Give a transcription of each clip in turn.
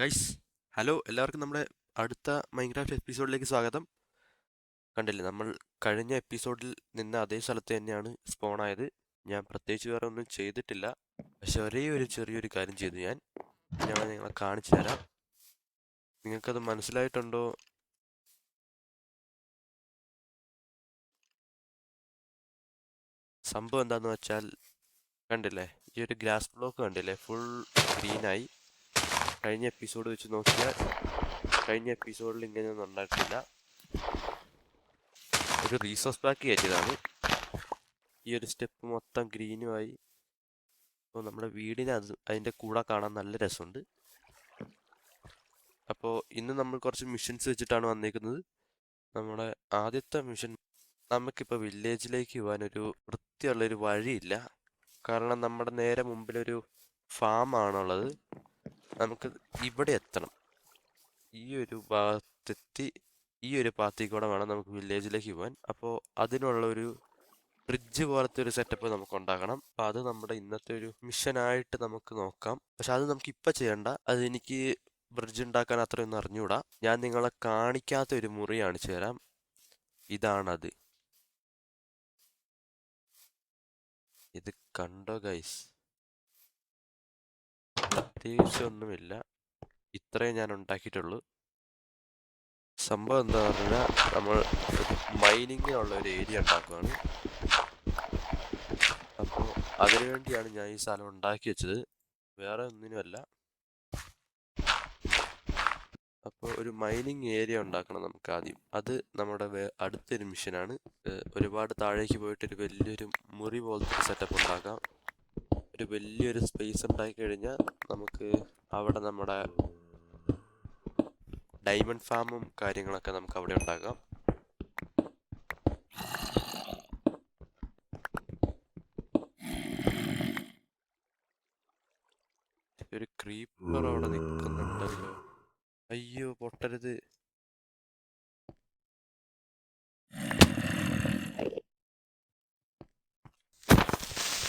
Guys, hello എല്ലാവർക്കും നമ്മുടെ അടുത്ത മൈൻക്രാഫ്റ്റ് എപ്പിസോഡിലേക്ക് സ്വാഗതം. കണ്ടില്ലേ, നമ്മൾ കഴിഞ്ഞ എപ്പിസോഡിൽ നിന്ന അതേ സ്ഥലത്ത് തന്നെയാണ് സ്പോൺ ആയത്. ഞാൻ പ്രത്യേകിച്ച് വേറെ ഒന്നും ചെയ്തിട്ടില്ല, പക്ഷെ ഒരേ ഒരു ചെറിയൊരു കാര്യം ചെയ്തു. ഞാൻ നിങ്ങളെ കാണിച്ചു തരാം. നിങ്ങൾക്കത് മനസ്സിലായിട്ടുണ്ടോ? സംഭവം എന്താന്ന് വെച്ചാൽ, കണ്ടില്ലേ, ഈ ഒരു ഗ്രാസ് ബ്ലോക്ക് കണ്ടില്ലേ, ഫുൾ ഗ്രീനായി. കഴിഞ്ഞ എപ്പിസോഡ് വെച്ച് നോക്കിയാൽ കഴിഞ്ഞ എപ്പിസോഡിൽ ഇങ്ങനെയൊന്നും ഉണ്ടായിട്ടില്ല. ഒരു റീസോഴ്സ് പാക്ക് കയറ്റിയതാണ്. ഈ ഒരു സ്റ്റെപ്പ് മൊത്തം ഗ്രീനുമായി. അപ്പോൾ നമ്മുടെ വീടിന് അതിൻ്റെ കൂടെ കാണാൻ നല്ല രസമുണ്ട്. അപ്പോൾ ഇന്ന് നമ്മൾ കുറച്ച് മിഷൻസ് വെച്ചിട്ടാണ് വന്നേക്കുന്നത്. നമ്മുടെ ആദ്യത്തെ മിഷൻ, നമുക്കിപ്പോൾ വില്ലേജിലേക്ക് പോകാനൊരു വൃത്തിയുള്ളൊരു വഴിയില്ല. കാരണം നമ്മുടെ നേരെ മുമ്പിലൊരു ഫാമാണുള്ളത്. നമുക്ക് ഇവിടെ എത്തണം. ഈ ഒരു ഭാഗത്തെത്തി ഈ ഒരു പാത്തിൽ കൂടെ വേണം നമുക്ക് വില്ലേജിലേക്ക് പോകാൻ. അപ്പോൾ അതിനുള്ള ഒരു ബ്രിഡ്ജ് പോലത്തെ ഒരു സെറ്റപ്പ് നമുക്ക് ഉണ്ടാക്കണം. അപ്പം അത് നമ്മുടെ ഇന്നത്തെ ഒരു മിഷനായിട്ട് നമുക്ക് നോക്കാം. പക്ഷെ അത് നമുക്ക് ഇപ്പം ചെയ്യണ്ട. അത് എനിക്ക് ബ്രിഡ്ജ് ഉണ്ടാക്കാൻ അത്രയൊന്നും അറിഞ്ഞുകൂടാ. ഞാൻ നിങ്ങളെ കാണിക്കാത്ത ഒരു മുറി കാണിച്ചു തരാം. ഇതാണത്. ഇത് കണ്ടോ ഗൈസ്? പ്രത്യേകിച്ചൊന്നുമില്ല, ഇത്രയും ഞാൻ ഉണ്ടാക്കിയിട്ടുള്ളൂ. സംഭവം എന്താ പറഞ്ഞാൽ, നമ്മൾ മൈനിങ്ങിനുള്ള ഒരു ഏരിയ ഉണ്ടാക്കുകയാണ്. അപ്പോൾ അതിനുവേണ്ടിയാണ് ഞാൻ ഈ സ്ഥലം ഉണ്ടാക്കി വെച്ചത്, വേറെ ഒന്നിനുമല്ല. അപ്പോൾ ഒരു മൈനിങ് ഏരിയ ഉണ്ടാക്കണം നമുക്ക് ആദ്യം. അത് നമ്മുടെ അടുത്തൊരു മിഷനാണ്. ഒരുപാട് താഴേക്ക് പോയിട്ട് ഒരു വലിയൊരു മുറി പോലത്തെ ഒരു സെറ്റപ്പ് ഉണ്ടാക്കാം. ഒരു വലിയൊരു സ്പേസ് ഉണ്ടാക്കി കഴിഞ്ഞാൽ നമുക്ക് അവിടെ നമ്മുടെ ഡയമണ്ട് ഫാമും കാര്യങ്ങളൊക്കെ നമുക്ക് അവിടെ ഉണ്ടാക്കാം. ഒരു ക്രീപ്പർ അവിടെ നിൽക്കുന്നുണ്ടല്ലോ. അയ്യോ, പൊട്ടരുത്.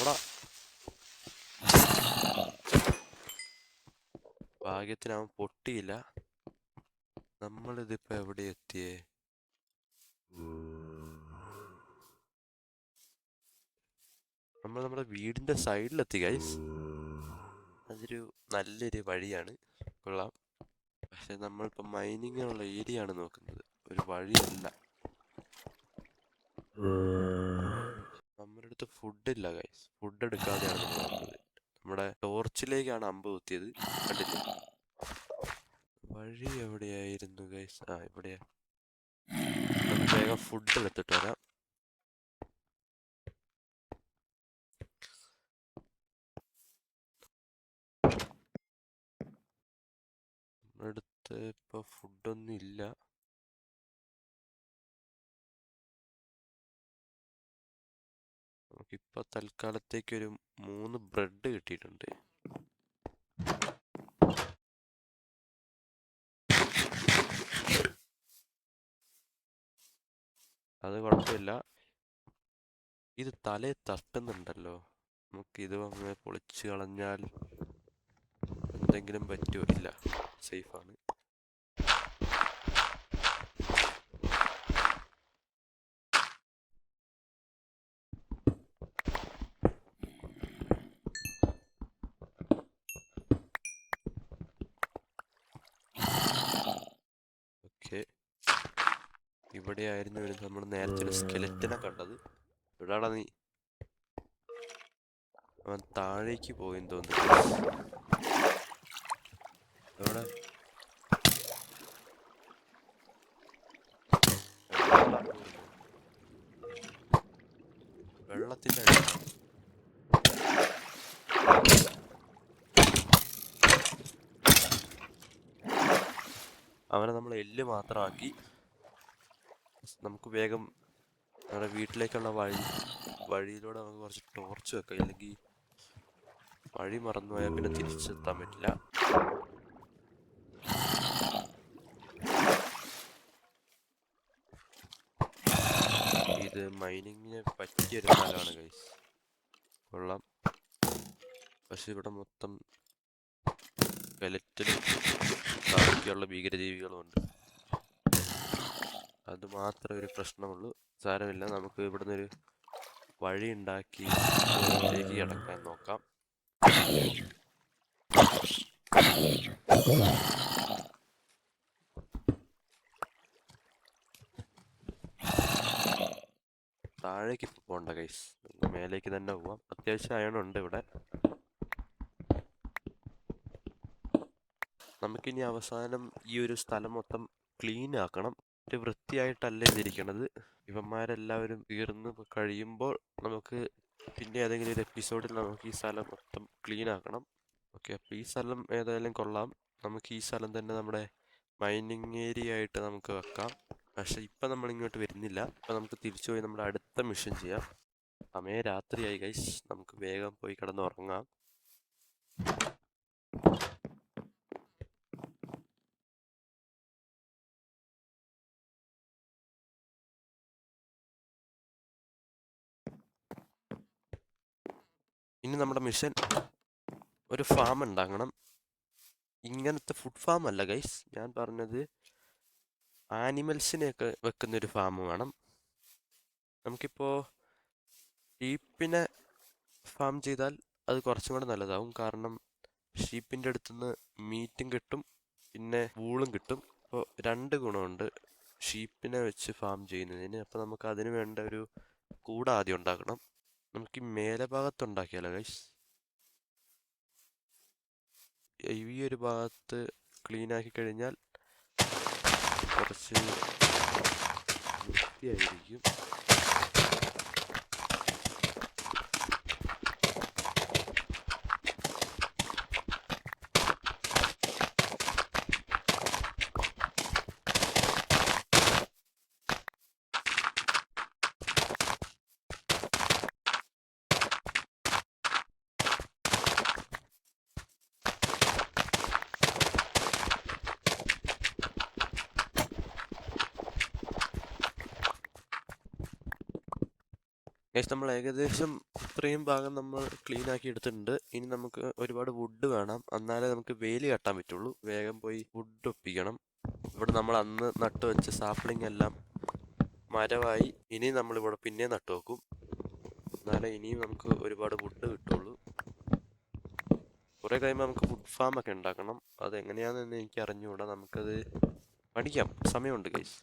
ഓടാ. ഭാഗ്യത്തിന് അവൻ പൊട്ടിയില്ല. നമ്മളിതിപ്പോ എവിടെ എത്തിയേ? നമ്മൾ നമ്മുടെ വീടിന്റെ സൈഡിലെത്തി ഗൈസ്. അതൊരു നല്ലൊരു വഴിയാണ്, കൊള്ളാം. പക്ഷെ നമ്മളിപ്പോൾ മൈനിങ്ങിനുള്ള ഏരിയ ആണ് നോക്കുന്നത്, ഒരു വഴിയല്ല. നമ്മുടെ അടുത്ത് ഫുഡില്ല ഗൈസ്. ഫുഡ് എടുക്കാതെയാണ് നമ്മൾ വന്നത്. നമ്മുടെ ടോർച്ചിലേക്കാണ് അമ്പ് കുത്തിയത്, കണ്ടില്ലേ? വഴി എവിടെയായിരുന്നു ഗൈസ്? ആ, ഇവിടെയാ. നമുക്ക് വേഗം ഫുഡ് എടുത്തിട്ട് വരാം. നമ്മുടെ അടുത്ത് ഇപ്പോൾ ഫുഡൊന്നും ഇല്ല. നമുക്കിപ്പോൾ തൽക്കാലത്തേക്കൊരു 3 ബ്രെഡ് കിട്ടിയിട്ടുണ്ട്. അത് കുഴപ്പമില്ല. ഇത് തലയെ തട്ടുന്നുണ്ടല്ലോ. നമുക്കിത് അങ്ങനെ പൊളിച്ച് കളഞ്ഞാൽ എന്തെങ്കിലും പറ്റുമോ? ഇല്ല, സേഫാണ്. ഓക്കെ, ഇവിടെയായിരുന്നു നമ്മൾ നേരത്തെ ഒരു സ്കെലറ്റിനെ കണ്ടത്. എവിടാടാ നീ? അവൻ താഴേക്ക് പോയെന്ന് തോന്നുന്നു. എവിടെ? വെള്ളത്തിൻ്റെ അവനെ നമ്മൾ എല്ല് മാത്രമാക്കി. നമുക്ക് വേഗം നമ്മുടെ വീട്ടിലേക്കുള്ള വഴിയിലൂടെ നമുക്ക് കുറച്ച് ടോർച്ച് വെക്കാം. ഇല്ലെങ്കിൽ വഴി മറന്നുപോയാൽ പിന്നെ തിരിച്ചെത്താൻ പറ്റില്ല. ഇത് മൈനിങ്ങിന് പറ്റിയൊരു സ്ഥലമാണ് ഗൈസ്, കൊള്ളാം. പക്ഷെ ഇവിടെ മൊത്തം സ്കെലറ്റലും ബാക്കിയുള്ള ഭീകരജീവികളും ഉണ്ട്. അത് മാത്രമേ ഒരു പ്രശ്നമുള്ളൂ. സാരമില്ല, നമുക്ക് ഇവിടുന്ന് ഒരു വഴി ഉണ്ടാക്കി ഇതിലേക്ക് കിടക്കാൻ നോക്കാം. താഴേക്ക് പോകണ്ട ഗൈസ്, മേലേക്ക് തന്നെ പോവാം. അത്യാവശ്യം അയണുണ്ട് ഇവിടെ. നമുക്കിനി അവസാനം ഈ ഒരു സ്ഥലം മൊത്തം ക്ലീൻ ആക്കണം. ഒരു വൃത്തിയായിട്ടല്ല ഇതിരിക്കണത്. ഇവന്മാരെല്ലാവരും തീർന്ന് കഴിയുമ്പോൾ നമുക്ക് പിന്നെ ഏതെങ്കിലും ഒരു എപ്പിസോഡിൽ നമുക്ക് ഈ സ്ഥലം മൊത്തം ക്ലീൻ ആക്കണം. ഓക്കെ, അപ്പോൾ ഈ സ്ഥലം ഏതായാലും കൊള്ളാം. നമുക്ക് ഈ സ്ഥലം തന്നെ നമ്മുടെ മൈനിങ് ഏരിയ ആയിട്ട് നമുക്ക് വെക്കാം. പക്ഷെ ഇപ്പം നമ്മൾ ഇങ്ങോട്ട് വരുന്നില്ല. അപ്പം നമുക്ക് തിരിച്ചു പോയി നമ്മുടെ അടുത്ത മിഷൻ ചെയ്യാം. സമയം രാത്രിയായി ഗൈസ്, നമുക്ക് വേഗം പോയി കിടന്ന് ഉറങ്ങാം. ഇനി നമ്മുടെ മിഷൻ ഒരു ഫാം ഉണ്ടാക്കണം. ഇങ്ങനത്തെ ഫുഡ് ഫാം അല്ല ഗൈസ്, ഞാൻ പറഞ്ഞത് ആനിമൽസിനെയൊക്കെ വെക്കുന്നൊരു ഫാം വേണം. നമുക്കിപ്പോൾ ഷീപ്പിനെ ഫാം ചെയ്താൽ അത് കുറച്ചും കൂടെ നല്ലതാവും. കാരണം ഷീപ്പിൻ്റെ അടുത്തുനിന്ന് മീറ്റും കിട്ടും, പിന്നെ വൂളും കിട്ടും. അപ്പോൾ 2 ഗുണമുണ്ട് ഷീപ്പിനെ വെച്ച് ഫാം ചെയ്യുന്നതിന്. അപ്പോൾ നമുക്ക് അതിന് വേണ്ട ഒരു കൂട് ആദ്യം ഉണ്ടാക്കണം. നമുക്ക് ഈ മേലെ ഭാഗത്ത് ഉണ്ടാക്കിയാലോ ഗൈസ്. ഈ ഒരു ഭാഗത്ത് ക്ലീൻ ആക്കി കഴിഞ്ഞാൽ കുറച്ച് വൃത്തിയായിരിക്കും. ഗൈസ്, നമ്മൾ ഏകദേശം ഇത്രയും ഭാഗം നമ്മൾ ക്ലീൻ ആക്കി എടുത്തിട്ടുണ്ട്. ഇനി നമുക്ക് ഒരുപാട് വുഡ് വേണം, എന്നാലേ നമുക്ക് വേലി കെട്ടാൻ പറ്റുള്ളൂ. വേഗം പോയി വുഡ് ഒപ്പിക്കണം. ഇവിടെ നമ്മൾ അന്ന് നട്ടു വെച്ച സാപ്ലിംഗ് എല്ലാം മരമായി. ഇനി നമ്മളിവിടെ പിന്നെ നട്ടു വെക്കും, എന്നാലേ ഇനിയും നമുക്ക് ഒരുപാട് വുഡ് കിട്ടുള്ളൂ. കുറേ കഴിയുമ്പോൾ നമുക്ക് വുഡ് ഫാം ഒക്കെ ഉണ്ടാക്കണം. അതെങ്ങനെയാണെന്ന് എനിക്ക് അറിഞ്ഞുകൂടാ. നമുക്കത് പഠിക്കാം, സമയമുണ്ട് ഗൈസ്.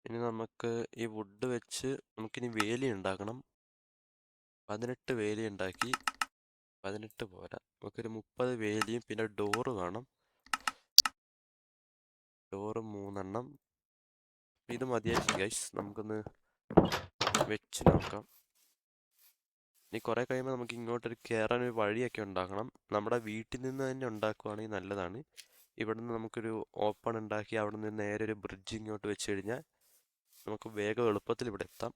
ഇനി നമുക്ക് ഈ വുഡ് വെച്ച് നമുക്കിനി വേലി ഉണ്ടാക്കണം. 18 വേലി ഉണ്ടാക്കി. 18 പോരാ, നമുക്കൊരു 30 വേലിയും പിന്നെ ഡോറ് വേണം. ഡോറ് 3 എണ്ണം. ഇത് മതിയായിരിക്കും ഗൈസ്, നമുക്കൊന്ന് വെച്ച് നോക്കാം. ഇനി കുറേ കഴിയുമ്പോൾ നമുക്ക് ഇങ്ങോട്ടൊരു കയറാനൊരു വഴിയൊക്കെ ഉണ്ടാക്കണം. നമ്മുടെ വീട്ടിൽ നിന്ന് തന്നെ ഉണ്ടാക്കുവാണെങ്കിൽ നല്ലതാണ്. ഇവിടെ നിന്ന് നമുക്കൊരു ഓപ്പൺ ഉണ്ടാക്കി അവിടെ നിന്ന് നേരെ ഒരു ബ്രിഡ്ജ് ഇങ്ങോട്ട് വെച്ച് കഴിഞ്ഞാൽ നമുക്ക് വേഗം എളുപ്പത്തിൽ ഇവിടെ എത്താം.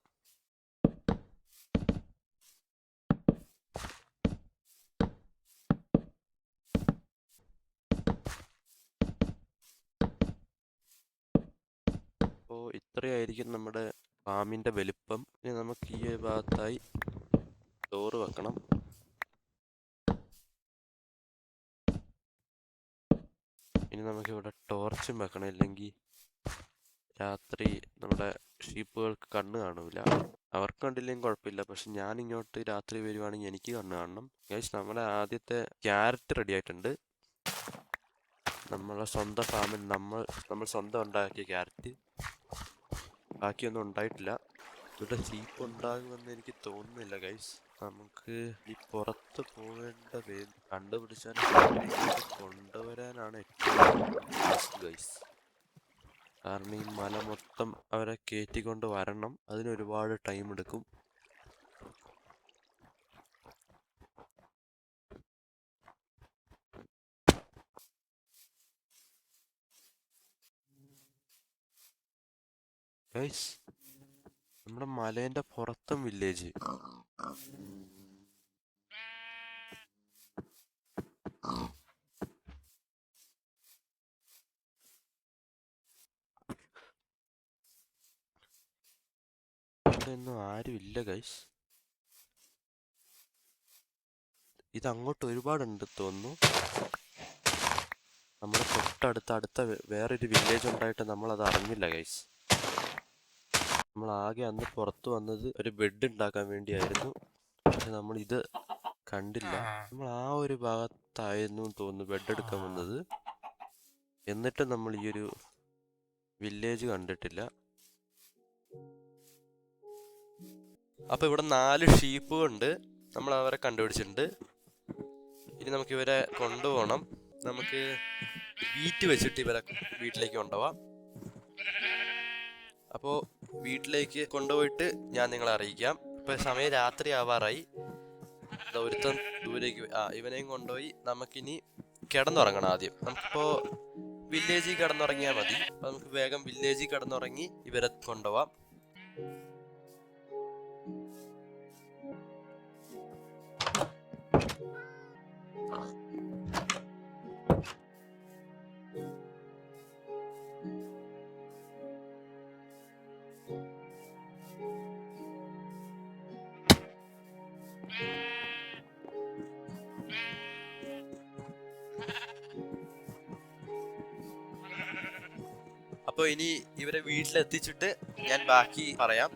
അപ്പോൾ ഇത്രയായിരിക്കും നമ്മുടെ ഫാമിൻ്റെ വലിപ്പം. ഇനി നമുക്ക് ഈ ഭാഗത്തായി ഡോറ് വെക്കണം. ഇനി നമുക്കിവിടെ ടോർച്ചും വെക്കണം, ഇല്ലെങ്കിൽ രാത്രി നമ്മുടെ ഷീപ്പുകൾക്ക് കണ്ണ് കാണൂല. അവർക്ക് കണ്ടില്ലെങ്കിൽ കുഴപ്പമില്ല, പക്ഷെ ഞാൻ ഇങ്ങോട്ട് രാത്രി വരുവാണെങ്കിൽ എനിക്ക് കണ്ണ് കാണണം. ഗൈസ്, നമ്മുടെ ആദ്യത്തെ ക്യാരറ്റ് റെഡി ആയിട്ടുണ്ട്. നമ്മളെ സ്വന്തം ഫാമിൽ നമ്മൾ സ്വന്തം ഉണ്ടാക്കിയ ക്യാരറ്റ്. ബാക്കിയൊന്നും ഉണ്ടായിട്ടില്ല. ഇവിടെ ഷീപ്പ് ഉണ്ടാകുമെന്ന് എനിക്ക് തോന്നുന്നില്ല ഗൈസ്. നമുക്ക് ഈ പുറത്ത് പോകേണ്ട കണ്ടുപിടിച്ചാൽ കൊണ്ടുവരാനാണ് ഏറ്റവും ബെസ്റ്റ് ഗൈസ്. കാരണം ഈ മല മൊത്തം അവരെ കയറ്റിക്കൊണ്ട് വരണം, അതിനൊരുപാട് ടൈം എടുക്കും. ഗൈസ്, നമ്മുടെ മലേന്റെ പുറത്തും വില്ലേജ്. ഇവിടെ ഒന്നും ആരും ഇല്ല ഗൈസ്. ഇത് അങ്ങോട്ട് ഒരുപാടുണ്ട് തോന്നുന്നു. നമ്മുടെ തൊട്ടടുത്ത വേറൊരു വില്ലേജ് ഉണ്ടായിട്ട് നമ്മളത് അറിഞ്ഞില്ല ഗൈസ്. നമ്മൾ ആകെ അന്ന് പുറത്തു വന്നത് ഒരു ബെഡ് ഉണ്ടാക്കാൻ വേണ്ടിയായിരുന്നു. പക്ഷെ നമ്മൾ ഇത് കണ്ടില്ല. നമ്മൾ ആ ഒരു ഭാഗത്തായിരുന്നു തോന്നുന്നു ബെഡ് എടുക്കാൻ വന്നത്. എന്നിട്ട് നമ്മൾ ഈ ഒരു വില്ലേജ് കണ്ടിട്ടില്ല. അപ്പൊ ഇവിടെ 4 ഷീപ്പുണ്ട്. നമ്മൾ അവരെ കണ്ടുപിടിച്ചിട്ടുണ്ട്. ഇനി നമുക്ക് ഇവരെ കൊണ്ടുപോകണം. നമുക്ക് വീറ്റ് വെച്ചിട്ട് ഇവരെ വീട്ടിലേക്ക് കൊണ്ടുപോവാം. അപ്പോൾ വീട്ടിലേക്ക് കൊണ്ടുപോയിട്ട് ഞാൻ നിങ്ങളെ അറിയിക്കാം. ഇപ്പൊ സമയം രാത്രി ആവാറായി. ഒരുത്തൻ ദൂരേക്ക് ഇവനെയും കൊണ്ടുപോയി നമുക്കിനി കിടന്നുറങ്ങണം. ആദ്യം നമുക്കിപ്പോ വില്ലേജിൽ കിടന്നുറങ്ങിയാൽ മതി. അപ്പൊ നമുക്ക് വേഗം വില്ലേജിൽ കിടന്നുറങ്ങി ഇവരെ കൊണ്ടുപോവാം. അപ്പോൾ ഇനി ഇവരെ വീട്ടിലെത്തിച്ചിട്ട് ഞാൻ ബാക്കി പറയാം.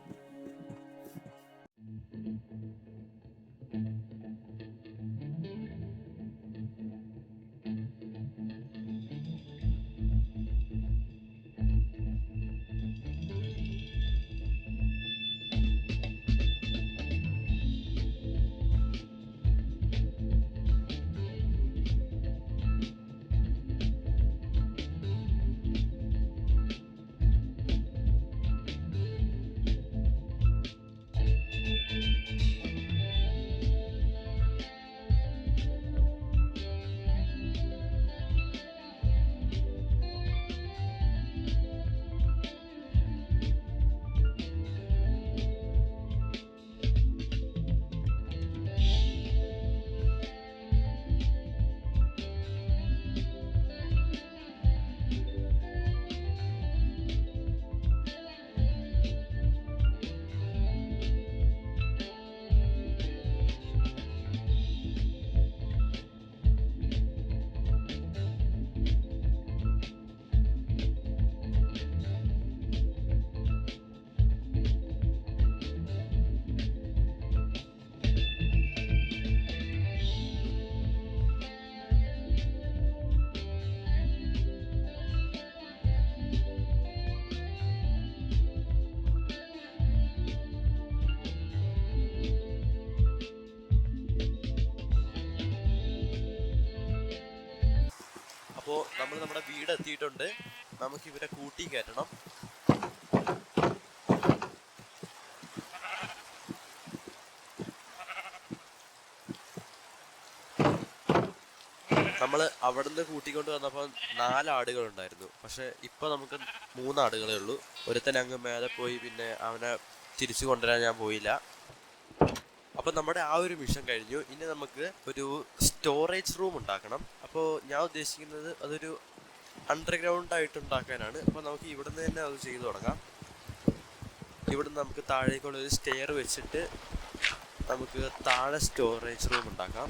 അപ്പോൾ നമ്മൾ നമ്മുടെ വീട് എത്തിയിട്ടുണ്ട്. നമുക്ക് ഇവരെ കൂട്ടി കയറ്റണം. നമ്മൾ അവിടുന്ന് കൂട്ടിക്കൊണ്ട് വന്നപ്പോൾ 4 ആടുകൾ ഉണ്ടായിരുന്നു. പക്ഷെ ഇപ്പൊ നമുക്ക് 3 ആടുകളേ ഉള്ളൂ. ഒരുത്തൻ അങ്ങ് മേലെ പോയി. പിന്നെ അവനെ തിരിച്ചു കൊണ്ടുവരാൻ ഞാൻ പോയില്ല. അപ്പൊ നമ്മുടെ ആ ഒരു മിഷൻ കഴിഞ്ഞു. ഇനി നമുക്ക് ഒരു സ്റ്റോറേജ് റൂം ഉണ്ടാക്കണം. അപ്പോൾ ഞാൻ ഉദ്ദേശിക്കുന്നത് അതൊരു അണ്ടർഗ്രൗണ്ട് ആയിട്ട് ഉണ്ടാക്കാനാണ്. അപ്പോൾ നമുക്ക് ഇവിടുന്ന് തന്നെ അത് ചെയ്തു തുടങ്ങാം. ഇവിടുന്ന് നമുക്ക് താഴേക്കുള്ള ഒരു സ്റ്റെയർ വെച്ചിട്ട് നമുക്ക് താഴെ സ്റ്റോറേജ് റൂം ഉണ്ടാക്കാം.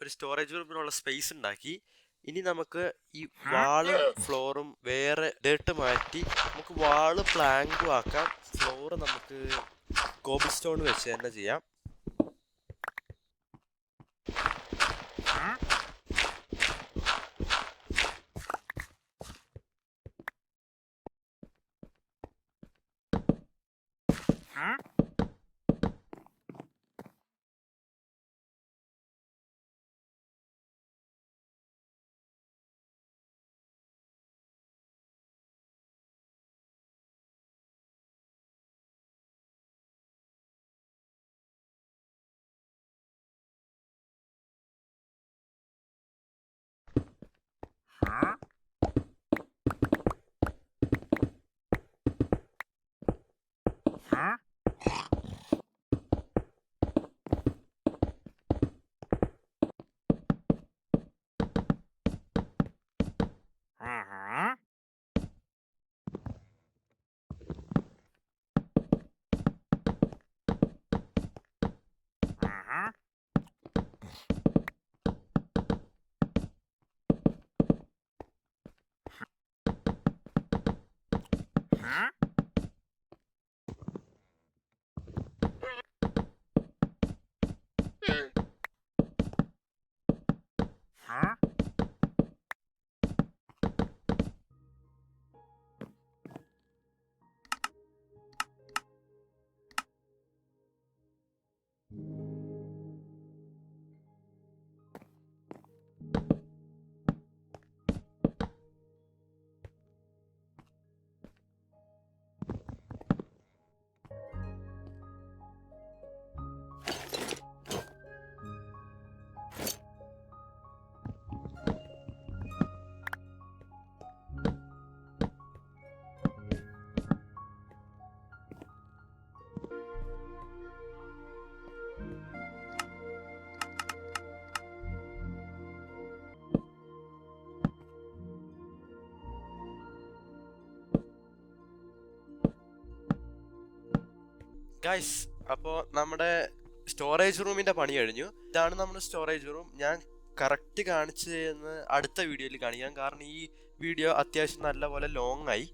ഒരു സ്റ്റോറേജ് റൂമിനുള്ള സ്പേസ് ഉണ്ടാക്കി. ഇനി നമുക്ക് ഈ വാള് ഫ്ലോറും വേറെ ഡേട്ട് മാറ്റി നമുക്ക് വാള് പ്ലാങ്കും ആക്കാം. ഫ്ലോറ് നമുക്ക് കോബിൾ സ്റ്റോൺ വെച്ച് തന്നെ ചെയ്യാം. ഗൈസ്, അപ്പോൾ നമ്മുടെ സ്റ്റോറേജ് റൂമിന്റെ പണി കഴിഞ്ഞു. ഇതാണ് നമ്മുടെ സ്റ്റോറേജ് റൂം. ഞാൻ കറക്റ്റ് കാണിച്ചു തരുന്ന അടുത്ത വീഡിയോയിൽ കാണിക്കാം, കാരണം ഈ വീഡിയോ അത്യാവശ്യം നല്ലപോലെ ലോങ് ആയി.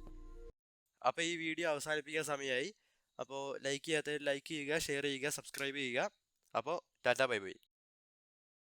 അപ്പോൾ ഈ വീഡിയോ അവസാനിപ്പിക്കാൻ സമയമായി. അപ്പോൾ ലൈക്ക് ചെയ്യാത്തവർ ലൈക്ക് ചെയ്യുക, ഷെയർ ചെയ്യുക, സബ്സ്ക്രൈബ് ചെയ്യുക. അപ്പോൾ ടാറ്റാ ബൈ ബൈ.